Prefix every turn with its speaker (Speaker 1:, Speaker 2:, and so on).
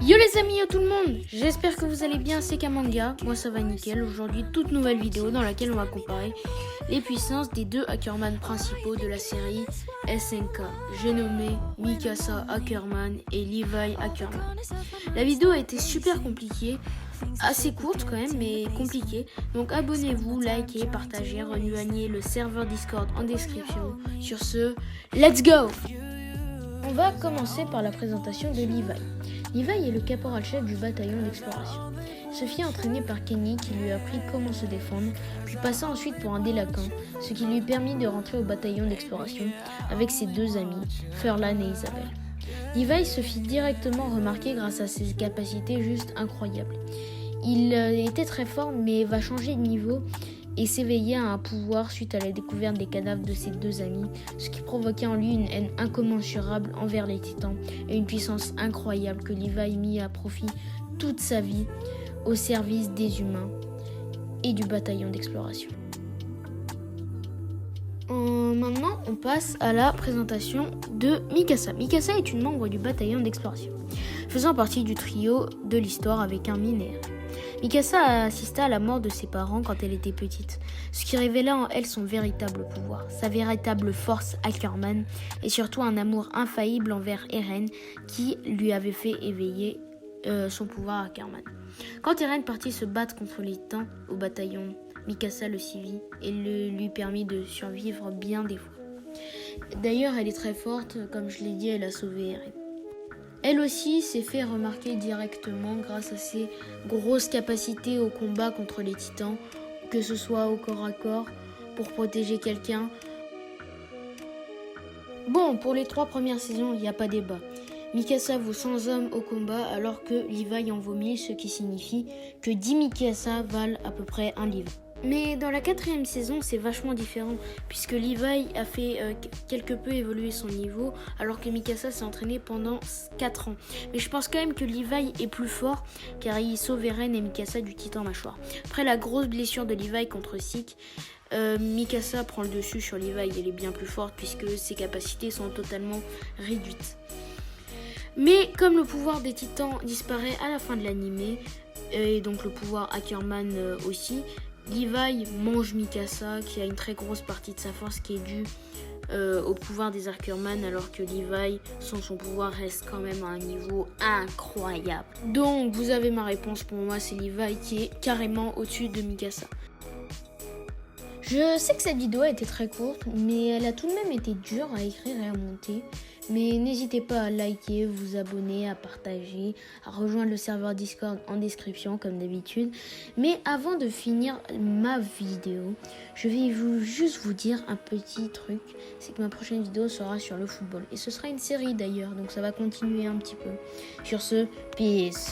Speaker 1: Yo les amis, yo tout le monde, j'espère que vous allez bien, c'est Kamanga, moi ça va nickel. Aujourd'hui toute nouvelle vidéo dans laquelle on va comparer les puissances des deux Hackerman principaux de la série SNK. J'ai nommé Mikasa Ackerman et Levi Ackerman. La vidéo a été super compliquée, assez courte quand même mais compliquée. Donc abonnez-vous, likez, partagez, rejoignez le serveur Discord en description. Sur ce, let's go! On va commencer par la présentation de Levi. Levi est le caporal-chef du bataillon d'exploration. Il se fit entraîner par Kenny qui lui a appris comment se défendre, puis passa ensuite pour un délinquant, ce qui lui permit de rentrer au bataillon d'exploration avec ses deux amis, Furlan et Isabelle. Levi se fit directement remarquer grâce à ses capacités juste incroyables. Il était très fort mais va changer de niveau et s'éveiller à un pouvoir suite à la découverte des cadavres de ses deux amis, ce qui provoquait en lui une haine incommensurable envers les titans et une puissance incroyable que Levi mit à profit toute sa vie au service des humains et du bataillon d'exploration. Maintenant, on passe à la présentation de Mikasa. Mikasa est une membre du bataillon d'exploration, faisant partie du trio de l'histoire avec un minéraire. Mikasa assista à la mort de ses parents quand elle était petite, ce qui révéla en elle son véritable pouvoir, sa véritable force Ackerman et surtout un amour infaillible envers Eren qui lui avait fait éveiller son pouvoir Ackerman. Quand Eren partit se battre contre les titans au bataillon, Mikasa le suivit et lui permit de survivre bien des fois. D'ailleurs, elle est très forte, comme je l'ai dit, elle a sauvé Eren. Elle aussi s'est fait remarquer directement grâce à ses grosses capacités au combat contre les titans, que ce soit au corps à corps, pour protéger quelqu'un. Bon, pour les 3 premières saisons, il n'y a pas débat. Mikasa vaut 100 hommes au combat alors que Levi en vaut 1000, ce qui signifie que 10 Mikasa valent à peu près un Levi. Mais dans la 4e saison, c'est vachement différent, puisque Levi a fait quelque peu évoluer son niveau, alors que Mikasa s'est entraîné pendant 4 ans. Mais je pense quand même que Levi est plus fort, car il sauve Eren et Mikasa du titan mâchoire. Après la grosse blessure de Levi contre Zeke, Mikasa prend le dessus sur Levi, elle est bien plus forte, puisque ses capacités sont totalement réduites. Mais comme le pouvoir des titans disparaît à la fin de l'anime, et donc le pouvoir Ackerman aussi, Levi mange Mikasa qui a une très grosse partie de sa force qui est due au pouvoir des Ackerman, alors que Levi, sans son pouvoir, reste quand même à un niveau incroyable. Donc vous avez ma réponse, pour moi c'est Levi qui est carrément au-dessus de Mikasa. Je sais que cette vidéo a été très courte, mais elle a tout de même été dure à écrire et à monter. Mais n'hésitez pas à liker, vous abonner, à partager, à rejoindre le serveur Discord en description comme d'habitude. Mais avant de finir ma vidéo, je vais juste vous dire un petit truc. C'est que ma prochaine vidéo sera sur le football. Et ce sera une série d'ailleurs, donc ça va continuer un petit peu. Sur ce, peace.